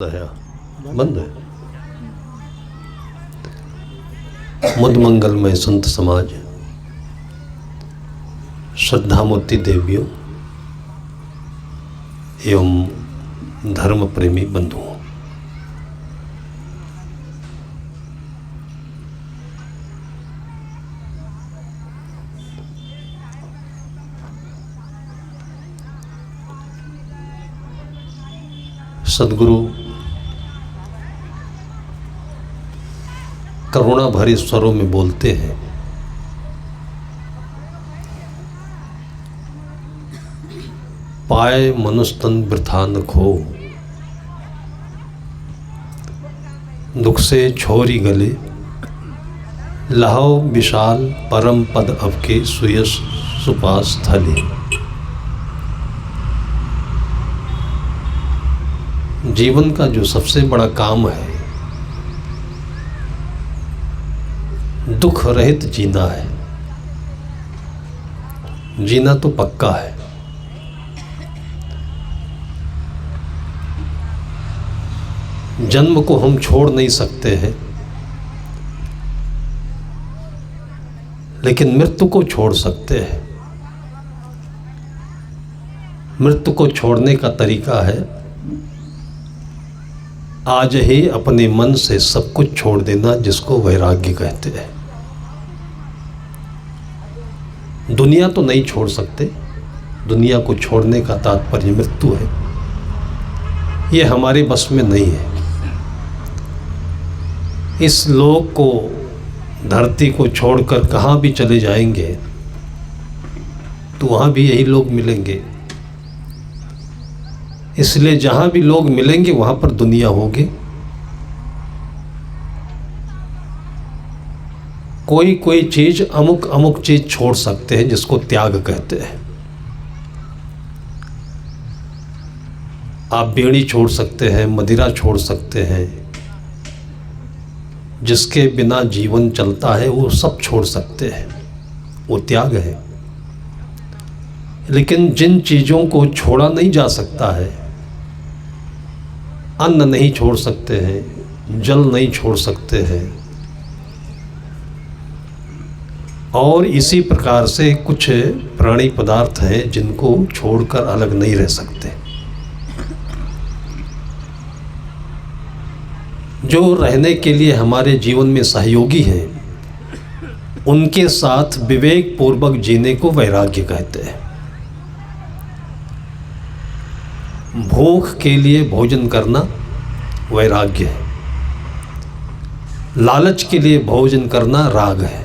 दया बंद है। मुद मंगलमय संत समाज, श्रद्धामूर्ति देवियों एवं धर्म प्रेमी बंधुओं, सद्गुरु करुणा भरे स्वरों में बोलते हैं, पाए मनुष्य तन वृथा न खो, दुख से छोरी गले लहो विशाल परम पद अवके सुयश सुपास थले। जीवन का जो सबसे बड़ा काम है दुख रहित जीना है। जीना तो पक्का है, जन्म को हम छोड़ नहीं सकते हैं, लेकिन मृत्यु को छोड़ सकते हैं। मृत्यु को छोड़ने का तरीका है आज ही अपने मन से सब कुछ छोड़ देना, जिसको वैराग्य कहते हैं। दुनिया तो नहीं छोड़ सकते, दुनिया को छोड़ने का तात्पर्य मृत्यु है, ये हमारे बस में नहीं है। इस लोक को, धरती को छोड़कर कहाँ भी चले जाएंगे तो वहाँ भी यही लोग मिलेंगे, इसलिए जहाँ भी लोग मिलेंगे वहाँ पर दुनिया होगी। कोई कोई चीज़, अमुक अमुक चीज़ छोड़ सकते हैं, जिसको त्याग कहते हैं। आप बीड़ी छोड़ सकते हैं, मदिरा छोड़ सकते हैं, जिसके बिना जीवन चलता है वो सब छोड़ सकते हैं, वो त्याग है। लेकिन जिन चीज़ों को छोड़ा नहीं जा सकता है, अन्न नहीं छोड़ सकते हैं, जल नहीं छोड़ सकते हैं, और इसी प्रकार से कुछ प्राणी पदार्थ हैं जिनको छोड़कर अलग नहीं रह सकते। जो रहने के लिए हमारे जीवन में सहयोगी हैं, उनके साथ विवेक पूर्वक जीने को वैराग्य कहते हैं। भूख के लिए भोजन करना वैराग्य है, लालच के लिए भोजन करना राग है,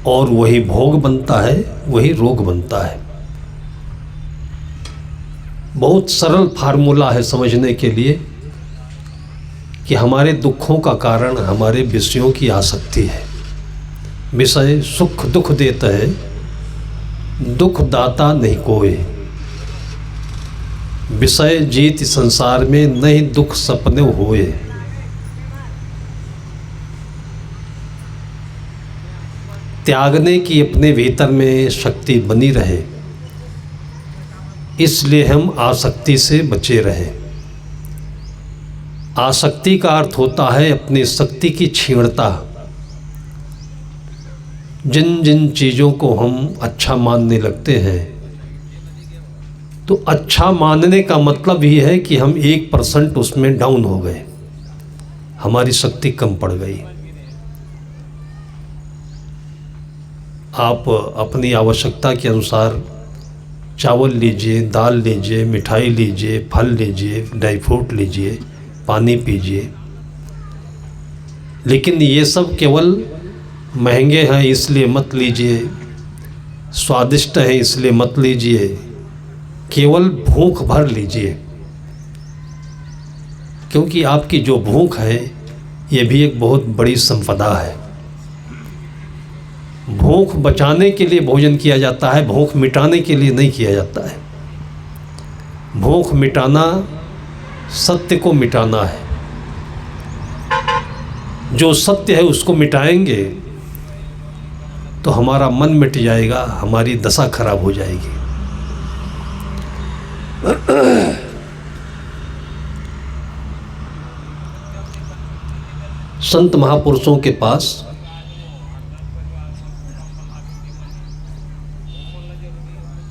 और वही भोग बनता है, वही रोग बनता है। बहुत सरल फार्मूला है समझने के लिए कि हमारे दुखों का कारण हमारे विषयों की आसक्ति है। विषय सुख दुख देता है, दुख दाता नहीं कोई। विषय जीत संसार में, नहीं दुख सपने होए। त्यागने की अपने भीतर में शक्ति बनी रहे, इसलिए हम आसक्ति से बचे रहे। आसक्ति का अर्थ होता है अपनी शक्ति की क्षीणता। जिन जिन चीज़ों को हम अच्छा मानने लगते हैं, तो अच्छा मानने का मतलब ये है कि हम 1% उसमें डाउन हो गए, हमारी शक्ति कम पड़ गई। आप अपनी आवश्यकता के अनुसार चावल लीजिए, दाल लीजिए, मिठाई लीजिए, फल लीजिए, ड्राई फ्रूट लीजिए, पानी पीजिए, लेकिन ये सब केवल महंगे हैं इसलिए मत लीजिए, स्वादिष्ट है इसलिए मत लीजिए, केवल भूख भर लीजिए। क्योंकि आपकी जो भूख है ये भी एक बहुत बड़ी संपदा है। भूख बचाने के लिए भोजन किया जाता है, भूख मिटाने के लिए नहीं किया जाता है। भूख मिटाना सत्य को मिटाना है। जो सत्य है उसको मिटाएंगे तो हमारा मन मिट जाएगा, हमारी दशा खराब हो जाएगी। संत महापुरुषों के पास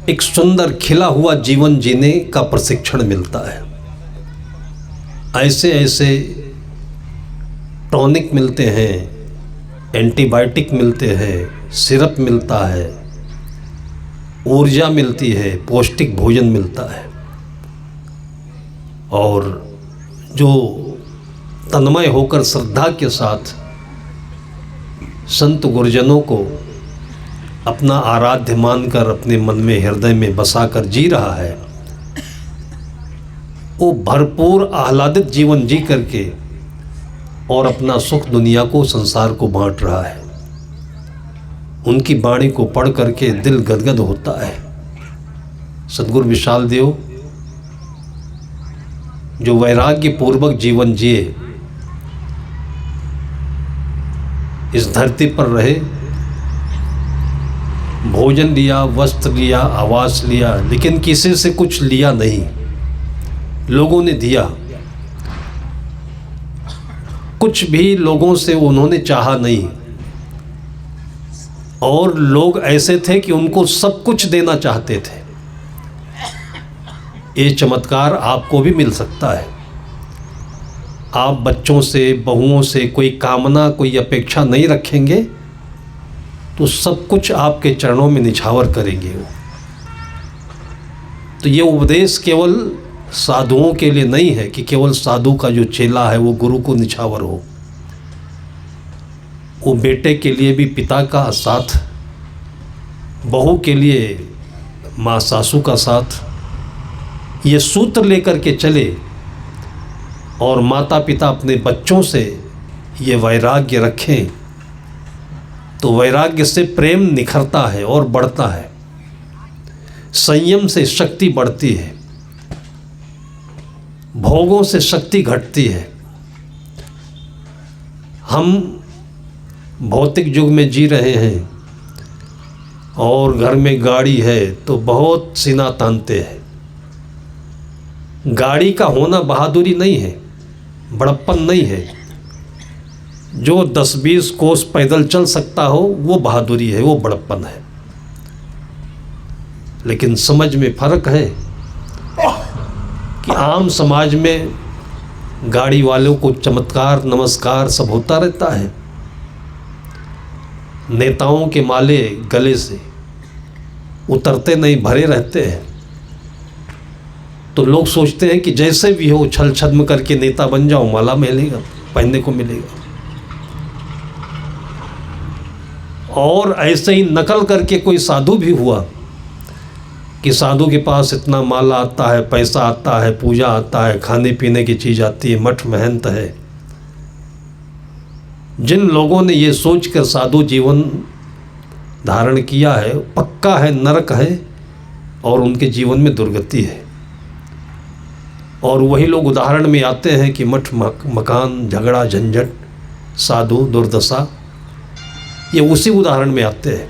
एक सुंदर खिला हुआ जीवन जीने का प्रशिक्षण मिलता है। ऐसे ऐसे टॉनिक मिलते हैं, एंटीबायोटिक मिलते हैं, सिरप मिलता है, ऊर्जा मिलती है, पौष्टिक भोजन मिलता है, और जो तन्मय होकर श्रद्धा के साथ संत गुरुजनों को अपना आराध्य मानकर अपने मन में हृदय में बसाकर जी रहा है, वो भरपूर आह्लादित जीवन जी करके और अपना सुख दुनिया को, संसार को बांट रहा है। उनकी वाणी को पढ़ करके दिल गदगद होता है। सद्गुरु विशाल देव जो वैराग्य पूर्वक जीवन जिए, इस धरती पर रहे, भोजन लिया, वस्त्र लिया, आवास लिया, लेकिन किसी से कुछ लिया नहीं, लोगों ने दिया। कुछ भी लोगों से उन्होंने चाहा नहीं, और लोग ऐसे थे कि उनको सब कुछ देना चाहते थे। ये चमत्कार आपको भी मिल सकता है। आप बच्चों से, बहुओं से कोई कामना, कोई अपेक्षा नहीं रखेंगे तो सब कुछ आपके चरणों में निछावर करेंगे वो। तो ये उपदेश केवल साधुओं के लिए नहीं है कि केवल साधु का जो चेला है वो गुरु को निछावर हो। वो बेटे के लिए भी पिता का साथ, बहू के लिए माँ सासू का साथ, ये सूत्र लेकर के चले, और माता पिता अपने बच्चों से ये वैराग्य रखें, तो वैराग्य से प्रेम निखरता है और बढ़ता है। संयम से शक्ति बढ़ती है, भोगों से शक्ति घटती है। हम भौतिक युग में जी रहे हैं और घर में गाड़ी है तो बहुत सीना तानते हैं। गाड़ी का होना बहादुरी नहीं है, बड़प्पन नहीं है। जो 10-20 कोस पैदल चल सकता हो वो बहादुरी है, वो बड़प्पन है। लेकिन समझ में फर्क है कि आम समाज में गाड़ी वालों को चमत्कार, नमस्कार सब होता रहता है। नेताओं के माले गले से उतरते नहीं, भरे रहते हैं। तो लोग सोचते हैं कि जैसे भी हो छल छद्म करके नेता बन जाओ, माला मिलेगा, पहनने को मिलेगा। और ऐसे ही नकल करके कोई साधु भी हुआ कि साधु के पास इतना माला आता है, पैसा आता है, पूजा आता है, खाने पीने की चीज़ आती है, मठ महंत है। जिन लोगों ने ये सोचकर साधु जीवन धारण किया है, पक्का है नरक है और उनके जीवन में दुर्गति है। और वही लोग उदाहरण में आते हैं कि मठ मकान, झगड़ा, झंझट, साधु, दुर्दशा, ये उसी उदाहरण में आते हैं।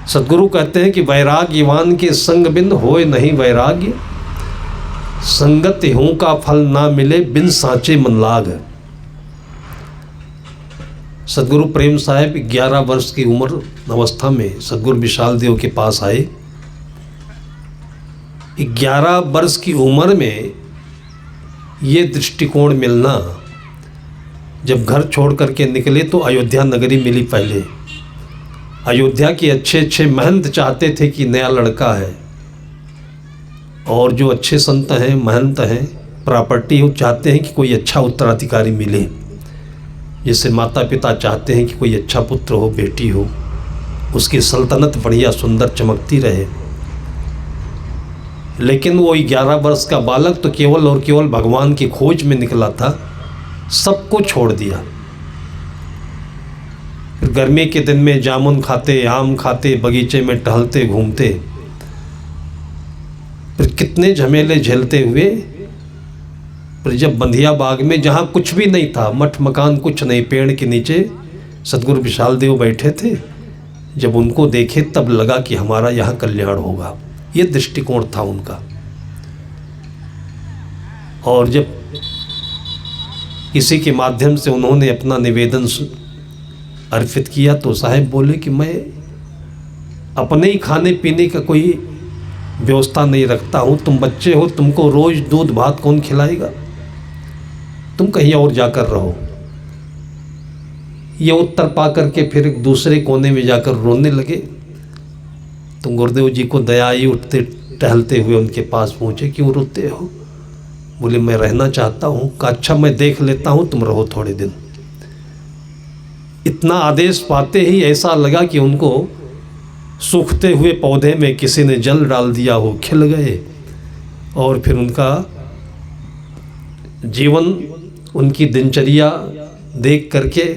सद्गुरु कहते हैं कि वैराग्यवान के संग बिन होए नहीं वैराग्य, संगत हूँ का फल ना मिले बिन साँचे मन लाग। सद्गुरु प्रेम साहब 11 वर्ष की उम्र अवस्था में सद्गुरु विशाल देव के पास आए। 11 वर्ष की उम्र में ये दृष्टिकोण मिलना, जब घर छोड़ करके निकले तो अयोध्या नगरी मिली। पहले अयोध्या के अच्छे अच्छे महंत चाहते थे कि नया लड़का है, और जो अच्छे संत हैं, महंत हैं, प्रॉपर्टी हो, चाहते हैं कि कोई अच्छा उत्तराधिकारी मिले। जैसे माता पिता चाहते हैं कि कोई अच्छा पुत्र हो, बेटी हो, उसकी सल्तनत बढ़िया सुंदर चमकती रहे। लेकिन वो 11 वर्ष का बालक तो केवल और केवल भगवान की खोज में निकला था, सबको छोड़ दिया। फिर गर्मी के दिन में जामुन खाते, आम खाते, बगीचे में टहलते घूमते, फिर कितने झमेले झेलते हुए, फिर जब बंधिया बाग में जहाँ कुछ भी नहीं था, मठ मकान कुछ नहीं, पेड़ के नीचे सद्गुरु विशाल देव बैठे थे, जब उनको देखे तब लगा कि हमारा यहाँ कल्याण होगा। ये दृष्टिकोण था उनका। और जब इसी के माध्यम से उन्होंने अपना निवेदन अर्पित किया। तो साहब बोले कि मैं अपने ही खाने पीने का कोई व्यवस्था नहीं रखता हूँ, तुम बच्चे हो, तुमको रोज़ दूध भात कौन खिलाएगा, तुम कहीं और जाकर रहो। ये उत्तर पा करके फिर एक दूसरे कोने में जाकर रोने लगे। तो गुरुदेव जी को दया आई, उठते टहलते हुए उनके पास पहुँचे। क्यों रोते हो? बोले मैं रहना चाहता हूँ। कहा अच्छा मैं देख लेता हूँ, तुम रहो थोड़े दिन। इतना आदेश पाते ही ऐसा लगा कि उनको सूखते हुए पौधे में किसी ने जल डाल दिया हो, खिल गए। और फिर उनका जीवन, उनकी दिनचर्या देख करके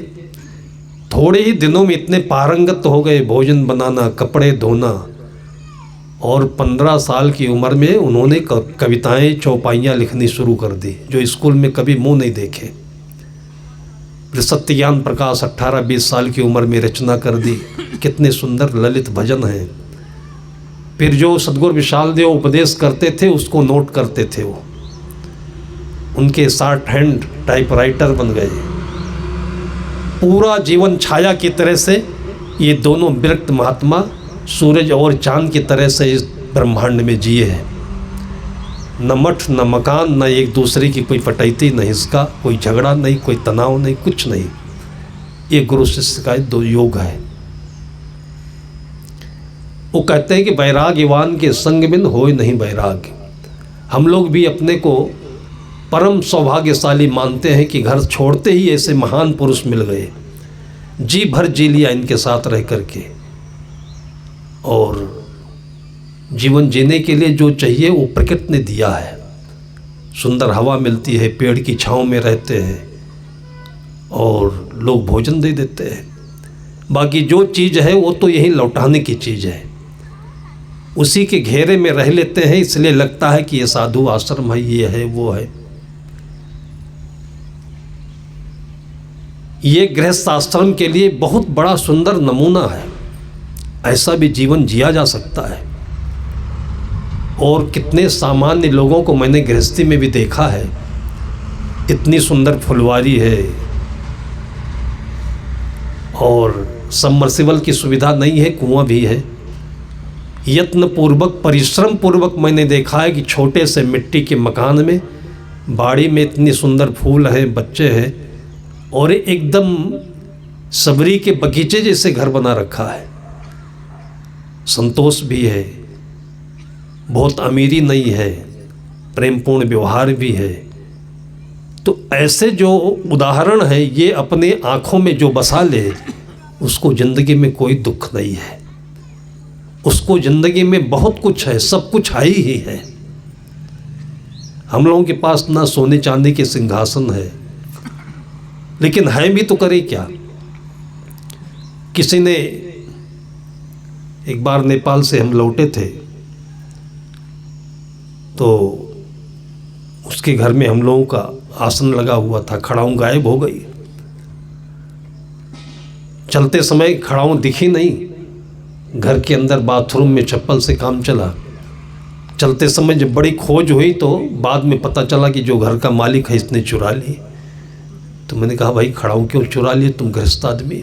थोड़े ही दिनों में इतने पारंगत हो गए, भोजन बनाना, कपड़े धोना। और 15 साल की उम्र में उन्होंने कविताएं, चौपाइयाँ लिखनी शुरू कर दी, जो स्कूल में कभी मुंह नहीं देखे। फिर सत्य ज्ञान प्रकाश 18-20 साल की उम्र में रचना कर दी। कितने सुंदर ललित भजन हैं। फिर जो सद्गुरु विशाल देव उपदेश करते थे उसको नोट करते थे वो, उनके 60 हैंड टाइपराइटर बन गए। पूरा जीवन छाया की तरह से ये दोनों विरक्त महात्मा सूरज और चांद की तरह से इस ब्रह्मांड में जिए हैं। न मठ, न मकान, न एक दूसरे की कोई पटैती, न इसका कोई झगड़ा नहीं, कोई तनाव नहीं, कुछ नहीं। ये गुरु शिष्य का दो योग है। वो कहते हैं कि वैराग्यवान के संग बिन होए नहीं वैराग्य। हम लोग भी अपने को परम सौभाग्यशाली मानते हैं कि घर छोड़ते ही ऐसे महान पुरुष मिल गए, जी भर जी लिया इनके साथ रह करके। और जीवन जीने के लिए जो चाहिए वो प्रकृति ने दिया है। सुंदर हवा मिलती है, पेड़ की छांव में रहते हैं और लोग भोजन दे देते हैं। बाकी जो चीज़ है वो तो यही लौटाने की चीज़ है। उसी के घेरे में रह लेते हैं, इसलिए लगता है कि ये साधु आश्रम है, ये है, वो है। ये गृहस्थ आश्रम के लिए बहुत बड़ा सुंदर नमूना है। ऐसा भी जीवन जिया जा सकता है। और कितने सामान्य लोगों को मैंने गृहस्थी में भी देखा है। इतनी सुंदर फुलवारी है और सबमर्सिबल की सुविधा नहीं है, कुआं भी है। यत्न पूर्वक, परिश्रम पूर्वक मैंने देखा है कि छोटे से मिट्टी के मकान में, बाड़ी में इतनी सुंदर फूल हैं, बच्चे हैं, और एकदम सबरी के बगीचे जैसे घर बना रखा है। संतोष भी है, बहुत अमीरी नहीं है, प्रेमपूर्ण व्यवहार भी है। तो ऐसे जो उदाहरण है, ये अपने आँखों में जो बसा ले, उसको ज़िंदगी में कोई दुख नहीं है। उसको ज़िंदगी में बहुत कुछ है, सब कुछ है ही है। हम लोगों के पास ना सोने चांदी के सिंहासन है, लेकिन है भी तो करे क्या। किसी ने, एक बार नेपाल से हम लौटे थे, तो उसके घर में हम लोगों का आसन लगा हुआ था, खड़ाऊं गायब हो गई। चलते समय खड़ाऊं दिखी नहीं। घर के अंदर बाथरूम में चप्पल से काम चला। चलते समय जब बड़ी खोज हुई तो बाद में पता चला कि जो घर का मालिक है इसने चुरा ली। तो मैंने कहा भाई खड़ाऊं क्यों चुरा लिए, तुम गृहस्थ आदमी।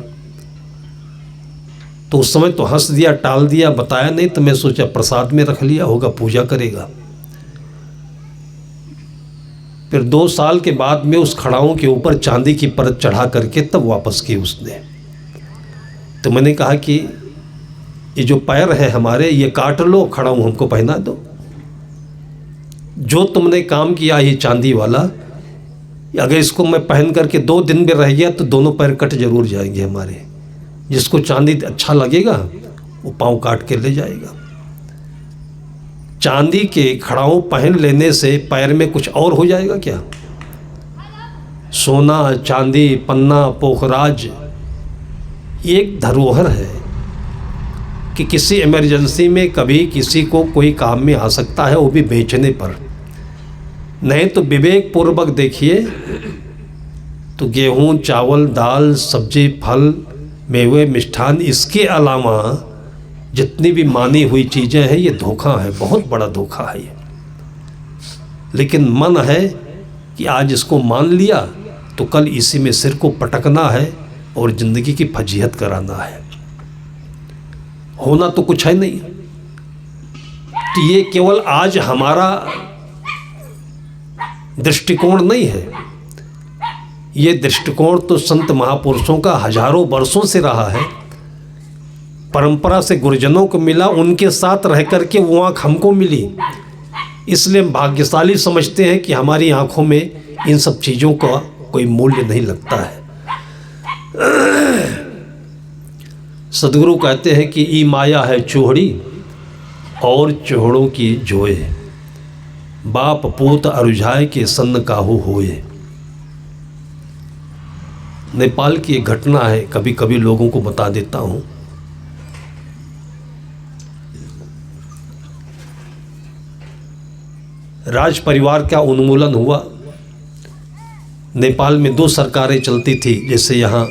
तो उस समय तो हंस दिया, टाल दिया, बताया नहीं। तो मैं सोचा प्रसाद में रख लिया होगा, पूजा करेगा। फिर 2 साल के बाद में उस खड़ाऊं के ऊपर चांदी की परत चढ़ा करके तब वापस की उसने। तो मैंने कहा कि ये जो पैर है हमारे, ये काट लो, खड़ाऊं हमको पहना दो। जो तुमने काम किया ये चांदी वाला, अगर इसको मैं पहन करके 2 दिन भी रह गया तो दोनों पैर कट जरूर जाएंगे हमारे। जिसको चांदी अच्छा लगेगा वो पाँव काट के ले जाएगा। चांदी के खड़ाऊं पहन लेने से पैर में कुछ और हो जाएगा क्या? सोना, चांदी, पन्ना, पोखराज एक धरोहर है कि किसी इमरजेंसी में कभी किसी को कोई काम में आ सकता है, वो भी बेचने पर। नहीं तो विवेक पूर्वक देखिए तो गेहूं, चावल, दाल, सब्जी, फल, मेवे, मिष्ठान, इसके अलावा जितनी भी मानी हुई चीज़ें हैं ये धोखा है, बहुत बड़ा धोखा है ये। लेकिन मन है कि आज इसको मान लिया तो कल इसी में सिर को पटकना है और ज़िंदगी की फजीहत कराना है। होना तो कुछ है नहीं। तो ये केवल आज हमारा दृष्टिकोण नहीं है, ये दृष्टिकोण तो संत महापुरुषों का हजारों वर्षों से रहा है। परंपरा से गुरुजनों को मिला, उनके साथ रह कर के वो आँख हमको मिली। इसलिए हम भाग्यशाली समझते हैं कि हमारी आँखों में इन सब चीज़ों का कोई मूल्य नहीं लगता है। सदगुरु कहते हैं कि ई माया है चूहड़ी और चूहड़ों की जोए, बाप पूत अरुझाए के सन्न काहू होए। नेपाल की एक घटना है, कभी कभी लोगों को बता देता हूँ। राज परिवार का उन्मूलन हुआ। नेपाल में 2 सरकारें चलती थी, जैसे यहाँ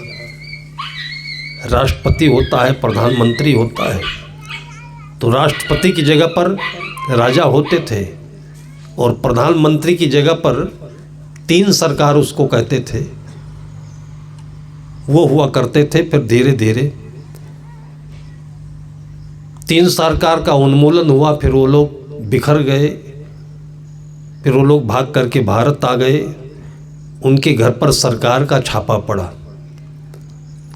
राष्ट्रपति होता है, प्रधानमंत्री होता है। तो राष्ट्रपति की जगह पर राजा होते थे और प्रधानमंत्री की जगह पर 3 सरकार उसको कहते थे, वो हुआ करते थे। फिर धीरे धीरे 3 सरकार का उन्मूलन हुआ, फिर वो लोग बिखर गए, फिर वो लोग भाग करके भारत आ गए। उनके घर पर सरकार का छापा पड़ा।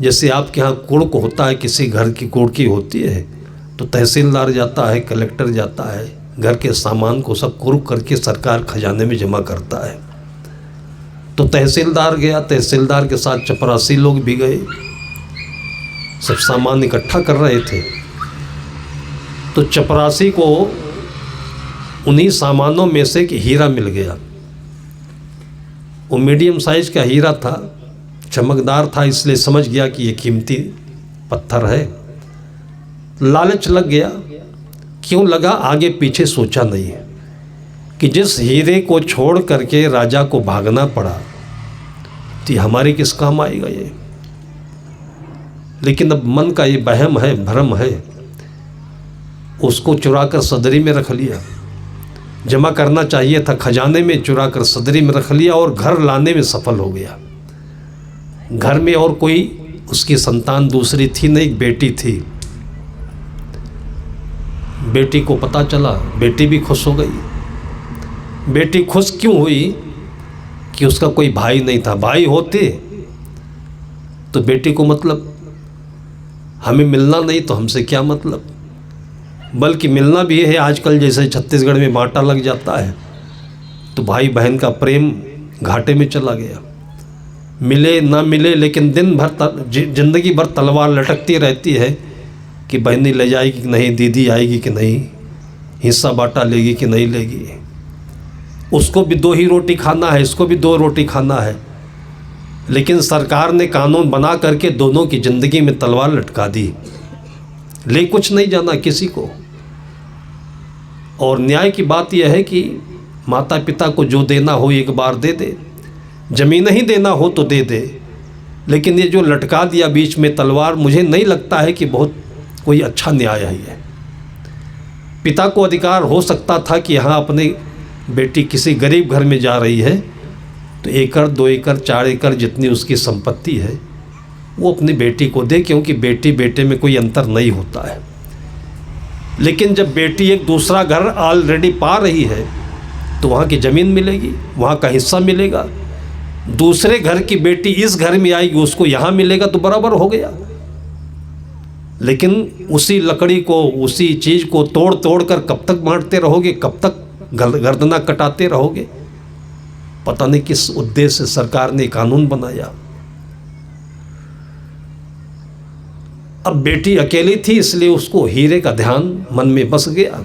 जैसे आपके यहाँ कुड़क होता है, किसी घर की कुड़की होती है तो तहसीलदार जाता है, कलेक्टर जाता है, घर के सामान को सब कुर्क करके सरकार खजाने में जमा करता है। तो तहसीलदार गया, तहसीलदार के साथ चपरासी लोग भी गए, सब सामान इकट्ठा कर रहे थे। तो चपरासी को उन्हीं सामानों में से एक हीरा मिल गया। वो मीडियम साइज का हीरा था, चमकदार था, इसलिए समझ गया कि ये कीमती पत्थर है। लालच लग गया। क्यों लगा, आगे पीछे सोचा नहीं कि जिस हीरे को छोड़ करके राजा को भागना पड़ा तो हमारे किस काम आएगा ये। लेकिन अब मन का ये वहम है, भ्रम है, उसको चुरा कर सदरी में रख लिया। जमा करना चाहिए था खजाने में, चुरा कर सदरी में रख लिया और घर लाने में सफल हो गया। घर में और कोई उसकी संतान दूसरी थी नहीं, एक बेटी थी। बेटी को पता चला, बेटी भी खुश हो गई। बेटी खुश क्यों हुई कि उसका कोई भाई नहीं था। भाई होते तो बेटी को मतलब हमें मिलना नहीं तो हमसे क्या मतलब, बल्कि मिलना भी है। आजकल जैसे छत्तीसगढ़ में बांटा लग जाता है तो भाई बहन का प्रेम घाटे में चला गया। मिले ना मिले, लेकिन दिन भर जिंदगी भर तलवार लटकती रहती है कि बहनी ले जाएगी कि नहीं, दीदी आएगी कि नहीं, हिस्सा बांटा लेगी कि नहीं लेगी। उसको भी 2 ही रोटी खाना है, इसको भी 2 रोटी खाना है। लेकिन सरकार ने कानून बना करके दोनों की ज़िंदगी में तलवार लटका दी। ले कुछ नहीं जाना किसी को। और न्याय की बात यह है कि माता पिता को जो देना हो एक बार दे दे, ज़मीन ही देना हो तो दे दे। लेकिन ये जो लटका दिया बीच में तलवार, मुझे नहीं लगता है कि बहुत कोई अच्छा न्याय है ये। पिता को अधिकार हो सकता था कि हाँ, अपने बेटी किसी गरीब घर में जा रही है तो 1 एकड़ 2 एकड़ 4 एकड़ जितनी उसकी संपत्ति है वो अपनी बेटी को दे, क्योंकि बेटी बेटे में कोई अंतर नहीं होता है। लेकिन जब बेटी एक दूसरा घर ऑलरेडी पा रही है तो वहाँ की ज़मीन मिलेगी, वहाँ का हिस्सा मिलेगा। दूसरे घर की बेटी इस घर में आएगी, उसको यहाँ मिलेगा, तो बराबर हो गया। लेकिन उसी लकड़ी को, उसी चीज़ को तोड़ तोड़ कर कब तक बांटते रहोगे, कब तक गर्दना कटाते रहोगे। पता नहीं किस उद्देश्य से सरकार ने कानून बनाया। अब बेटी अकेली थी, इसलिए उसको हीरे का ध्यान मन में बस गया।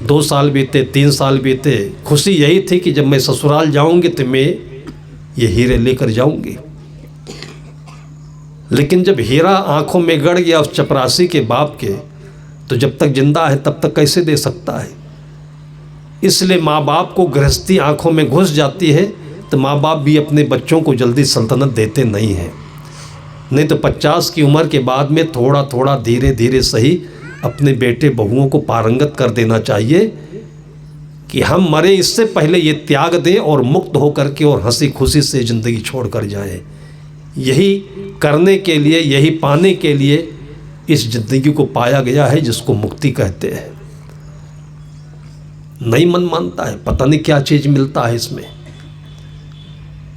2 साल बीते, 3 साल बीते, खुशी यही थी कि जब मैं ससुराल जाऊंगी तो मैं ये हीरे लेकर जाऊंगी। लेकिन जब हीरा आंखों में गड़ गया उस चपरासी के बाप के, तो जब तक जिंदा है तब तक कैसे दे सकता है। इसलिए माँ बाप को गृहस्थी आंखों में घुस जाती है तो माँ बाप भी अपने बच्चों को जल्दी सल्तनत देते नहीं हैं। नहीं तो 50 की उम्र के बाद में थोड़ा थोड़ा धीरे धीरे सही अपने बेटे बहुओं को पारंगत कर देना चाहिए कि हम मरे इससे पहले ये त्याग दें और मुक्त होकर के और हंसी खुशी से ज़िंदगी छोड़ कर जाएं। यही करने के लिए, यही पाने के लिए इस ज़िंदगी को पाया गया है जिसको मुक्ति कहते हैं। नहीं मन मानता है, पता नहीं क्या चीज़ मिलता है इसमें।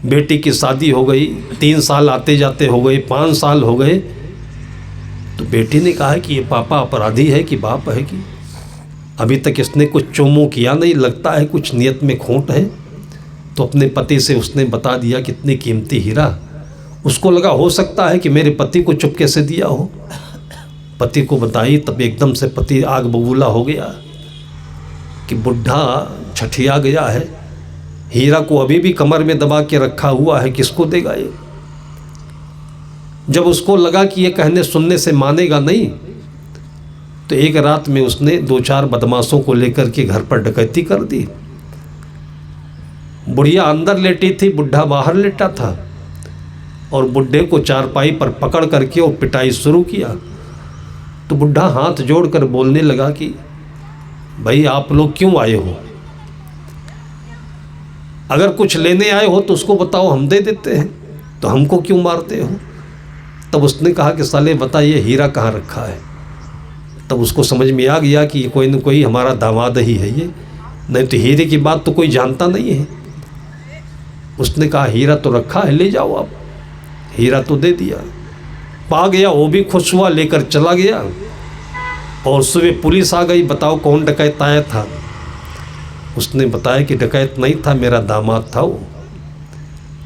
बेटी की शादी हो गई, 3 साल आते जाते हो गए, 5 साल हो गए, तो बेटी ने कहा कि ये पापा अपराधी है कि बाप है कि अभी तक इसने कुछ चोमू किया नहीं, लगता है कुछ नियत में खोट है। तो अपने पति से उसने बता दिया कितनी कीमती हीरा। उसको लगा हो सकता है कि मेरे पति को चुपके से दिया हो। पति को बताई, तब एकदम से पति आग बबूला हो गया कि बुढ़ा छठिया गया है, हीरा को अभी भी कमर में दबा के रखा हुआ है, किसको देगा ये। जब उसको लगा कि ये कहने सुनने से मानेगा नहीं, तो एक रात में उसने 2-4 बदमाशों को लेकर के घर पर डकैती कर दी। बुढ़िया अंदर लेटी थी, बुढ़ा बाहर लेटा था, और बुढ़े को चारपाई पर पकड़ करके और पिटाई शुरू किया। तो बुढ़ा हाथ जोड़कर बोलने लगा कि भाई आप लोग क्यों आए हो? अगर कुछ लेने आए हो तो उसको बताओ, हम दे देते हैं, तो हमको क्यों मारते हो? तब उसने कहा कि साले बता ये हीरा कहाँ रखा है। तब उसको समझ में आ गया कि कोई न कोई हमारा दामाद ही है ये, नहीं तो हीरे की बात तो कोई जानता नहीं है। उसने कहा हीरा तो रखा है, ले जाओ आप। हीरा तो दे दिया, पा गया, वो भी खुश हुआ, लेकर चला गया। और सुबह पुलिस आ गई, बताओ कौन डकैत आया था? उसने बताया कि डकैत नहीं था, मेरा दामाद था वो।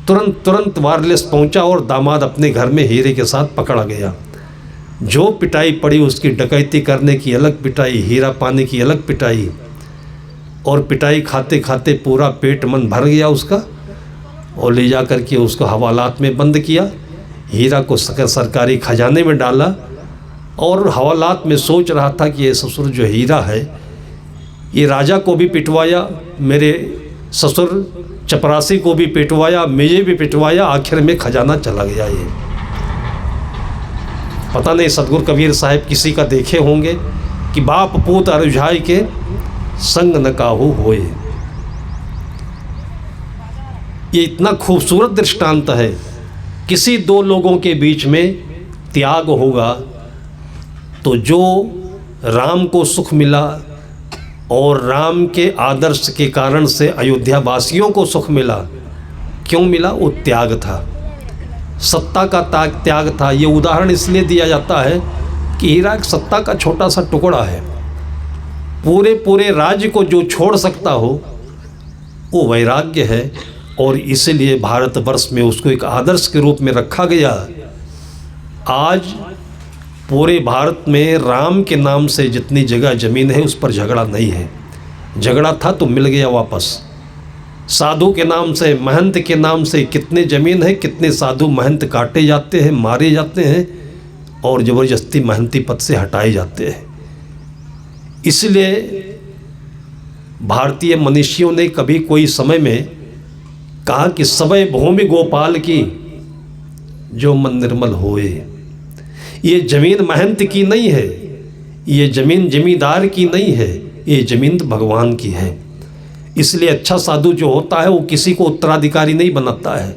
तुरंत वायरलेस पहुंचा और दामाद अपने घर में हीरे के साथ पकड़ा गया। जो पिटाई पड़ी उसकी, डकैती करने की अलग पिटाई, हीरा पाने की अलग पिटाई, और पिटाई खाते खाते पूरा पेट मन भर गया उसका, और ले जा कर के उसको हवालात में बंद किया। हीरा को सरकारी खजाने में डाला, और हवालात में सोच रहा था कि ये ससुर जो हीरा है, ये राजा को भी पिटवाया, मेरे ससुर चपरासी को भी पिटवाया, मुझे भी पिटवाया, आखिर में खजाना चला गया। ये पता नहीं सतगुरु कबीर साहब किसी का देखे होंगे कि बाप पूत अरुझाई के संग न काहू होए। ये इतना खूबसूरत दृष्टांत है। किसी 2 लोगों के बीच में त्याग होगा तो जो राम को सुख मिला और राम के आदर्श के कारण से अयोध्या वासियों को सुख मिला, क्यों मिला? वो त्याग था, सत्ता का त्याग था। ये उदाहरण इसलिए दिया जाता है कि हीरा एक सत्ता का छोटा सा टुकड़ा है। पूरे राज्य को जो छोड़ सकता हो वो वैराग्य है, और इसीलिए भारतवर्ष में उसको एक आदर्श के रूप में रखा गया। आज पूरे भारत में राम के नाम से जितनी जगह ज़मीन है उस पर झगड़ा नहीं है। झगड़ा था तो मिल गया वापस। साधु के नाम से, महंत के नाम से कितने ज़मीन है, कितने साधु महंत काटे जाते हैं, मारे जाते हैं, और ज़बरदस्ती महंती पद से हटाए जाते हैं। इसलिए भारतीय मनीषियों ने कभी कोई समय में कहा कि सबय भूमि गोपाल की, जो मन निर्मल होए। ये ज़मीन महंत की नहीं है, ये ज़मीन जमींदार की नहीं है, ये ज़मीन तो भगवान की है। इसलिए अच्छा साधु जो होता है वो किसी को उत्तराधिकारी नहीं बनाता है,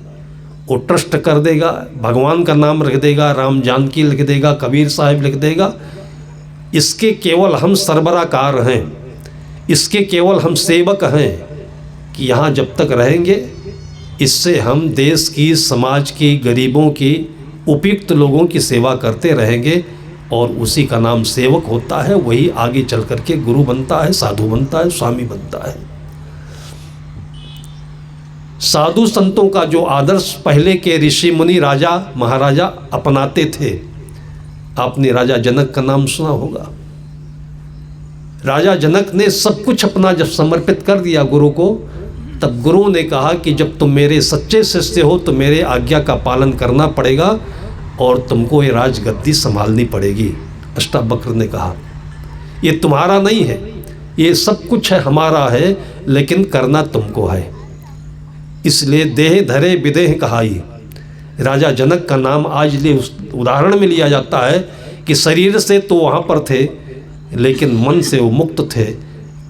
वो ट्रस्ट कर देगा, भगवान का नाम रख देगा, राम जानकी लिख देगा, कबीर साहिब लिख देगा। इसके केवल हम सरबराकार हैं, इसके केवल हम सेवक हैं कि यहाँ जब तक रहेंगे इससे हम देश की, समाज की, गरीबों की, उपयुक्त लोगों की सेवा करते रहेंगे, और उसी का नाम सेवक होता है। वही आगे चल कर के गुरु बनता है, साधु बनता है, स्वामी बनता है। साधु संतों का जो आदर्श पहले के ऋषि मुनि, राजा महाराजा अपनाते थे। आपने राजा जनक का नाम सुना होगा। राजा जनक ने सब कुछ अपना जब समर्पित कर दिया गुरु को, तब गुरु ने कहा कि जब तुम मेरे सच्चे शिष्य हो तो मेरे आज्ञा का पालन करना पड़ेगा और तुमको ये राजगद्दी संभालनी पड़ेगी। अष्टावक्र ने कहा ये तुम्हारा नहीं है, ये सब कुछ है हमारा है, लेकिन करना तुमको है। इसलिए देह धरे विदेह कहाई। राजा जनक का नाम आज लिए उस उदाहरण में लिया जाता है कि शरीर से तो वहाँ पर थे, लेकिन मन से वो मुक्त थे।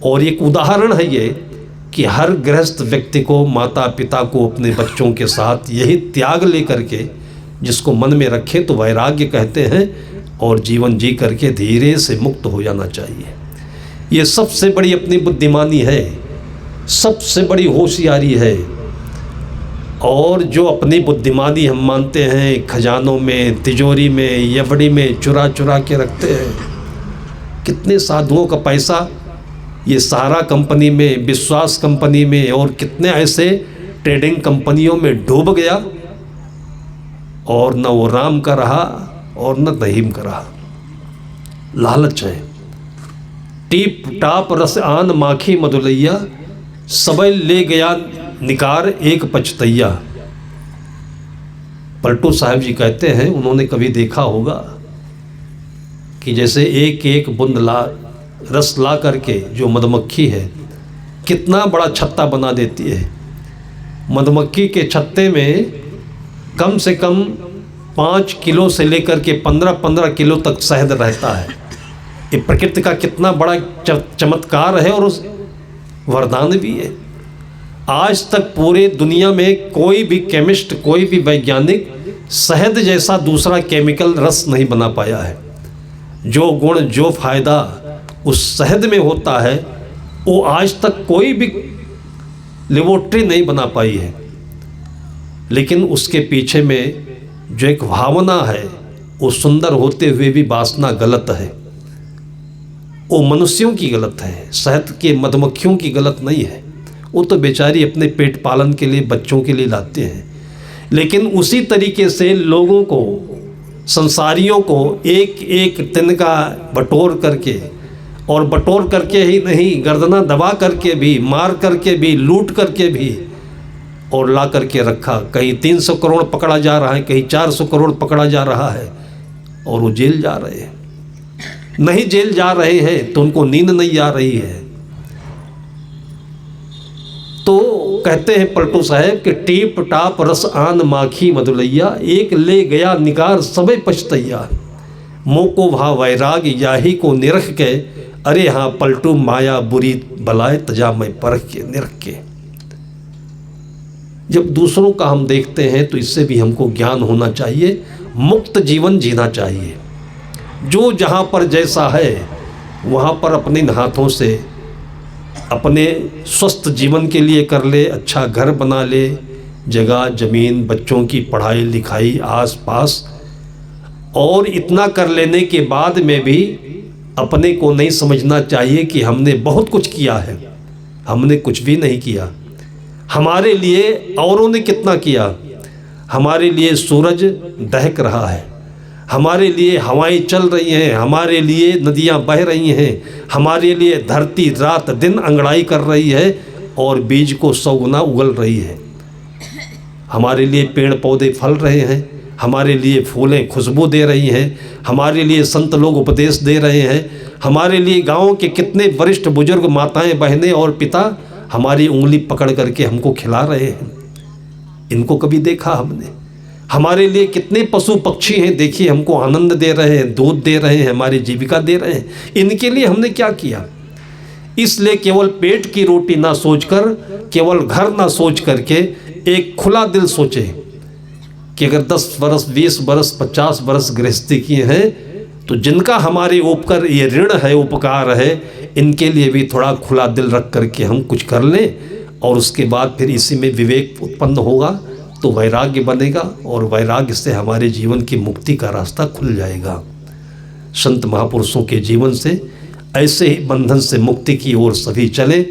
और एक उदाहरण है ये कि हर गृहस्थ व्यक्ति को, माता पिता को अपने बच्चों के साथ यही त्याग लेकर के जिसको मन में रखे तो वैराग्य कहते हैं, और जीवन जी करके धीरे से मुक्त हो जाना चाहिए। ये सबसे बड़ी अपनी बुद्धिमानी है, सबसे बड़ी होशियारी है। और जो अपनी बुद्धिमानी हम मानते हैं खजानों में, तिजोरी में, यवड़ी में चुरा चुरा के रखते हैं। कितने साधुओं का पैसा ये सहारा कंपनी में, विश्वास कंपनी में और कितने ऐसे ट्रेडिंग कंपनियों में डूब गया, और न वो राम का रहा और न रहीम का रहा। लालच है। टीप टाप रस आन माखी मधुलैया, सबल ले गया निकार एक पछतैया। पलटू साहब जी कहते हैं, उन्होंने कभी देखा होगा कि जैसे एक एक बूंद रस ला करके जो मधुमक्खी है कितना बड़ा छत्ता बना देती है। मधुमक्खी के छत्ते में कम से कम 5 किलो से लेकर के 15-15 किलो तक शहद रहता है। ये प्रकृति का कितना बड़ा चमत्कार है और उस वरदान भी है। आज तक पूरे दुनिया में कोई भी केमिस्ट, कोई भी वैज्ञानिक शहद जैसा दूसरा केमिकल रस नहीं बना पाया है। जो गुण, जो फायदा उस शहद में होता है वो आज तक कोई भी लेबोरेटरी नहीं बना पाई है। लेकिन उसके पीछे में जो एक भावना है वो सुंदर होते हुए भी वासना गलत है। वो मनुष्यों की गलत है, शहद के मधुमक्खियों की गलत नहीं है। वो तो बेचारी अपने पेट पालन के लिए, बच्चों के लिए लाते हैं। लेकिन उसी तरीके से लोगों को, संसारियों को एक एक तिनका बटोर करके, और बटोर करके ही नहीं, गर्दना दबा करके भी, मार करके भी, लूट करके भी, और ला करके रखा। कहीं 300 करोड़ पकड़ा जा रहा है, कहीं 400 करोड़ पकड़ा जा रहा है, और वो जेल जा रहे हैं। नहीं जेल जा रहे हैं तो उनको नींद नहीं आ रही है। तो कहते हैं पलटू साहब कि टीप टाप रस आन माखी मधुलैया, एक ले गया निकार सबे पछतैया। मोको भा वैराग याही को निरख के, अरे हाँ पलटू माया बुरी बलाए तजा मैं परख के निरख के। जब दूसरों का हम देखते हैं तो इससे भी हमको ज्ञान होना चाहिए, मुक्त जीवन जीना चाहिए। जो जहाँ पर जैसा है वहाँ पर अपने हाथों से अपने स्वस्थ जीवन के लिए कर ले, अच्छा घर बना ले, जगह जमीन, बच्चों की पढ़ाई लिखाई आस पास, और इतना कर लेने के बाद में भी अपने को नहीं समझना चाहिए कि हमने बहुत कुछ किया है। हमने कुछ भी नहीं किया। हमारे लिए औरों ने कितना किया। हमारे लिए सूरज दहक रहा है, हमारे लिए हवाएं चल रही हैं, हमारे लिए नदियां बह रही हैं, हमारे लिए धरती रात दिन अंगड़ाई कर रही है और बीज को 100 गुना उगल रही है। हमारे लिए पेड़ पौधे फल रहे हैं, हमारे लिए फूलें खुशबू दे रही हैं, हमारे लिए संत लोग उपदेश दे रहे हैं, हमारे लिए गाँव के कितने वरिष्ठ बुजुर्ग माताएं, बहनें और पिता हमारी उंगली पकड़ करके हमको खिला रहे हैं। इनको कभी देखा हमने? हमारे लिए कितने पशु पक्षी हैं, देखिए हमको आनंद दे रहे हैं, दूध दे रहे हैं, हमारी जीविका दे रहे हैं। इनके लिए हमने क्या किया? इसलिए केवल पेट की रोटी ना सोचकर, केवल घर ना सोच करके एक खुला दिल सोचे कि अगर 10 बरस, 20 बरस, 50 बरस गृहस्थी किए हैं तो जिनका हमारे ऊपर ये ऋण है, उपकार है, इनके लिए भी थोड़ा खुला दिल रख करके हम कुछ कर लें, और उसके बाद फिर इसी में विवेक उत्पन्न होगा तो वैराग्य बनेगा, और वैराग्य से हमारे जीवन की मुक्ति का रास्ता खुल जाएगा। संत महापुरुषों के जीवन से ऐसे ही बंधन से मुक्ति की ओर सभी चले,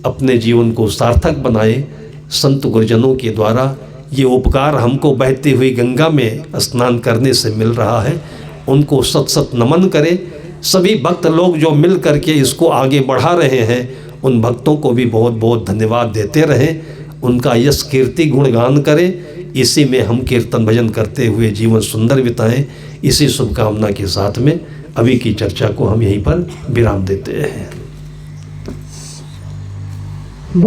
अपने जीवन को सार्थक बनाए। संत गुरुजनों के द्वारा ये उपकार हमको बहती हुई गंगा में स्नान करने से मिल रहा है, उनको सत सत नमन करें। सभी भक्त लोग जो मिल करके इसको आगे बढ़ा रहे हैं, उन भक्तों को भी बहुत बहुत धन्यवाद देते रहें, उनका यश कीर्ति गुणगान करें। इसी में हम कीर्तन भजन करते हुए जीवन सुंदर बिताएं। इसी शुभकामना के साथ में अभी की चर्चा को हम यहीं पर विराम देते हैं।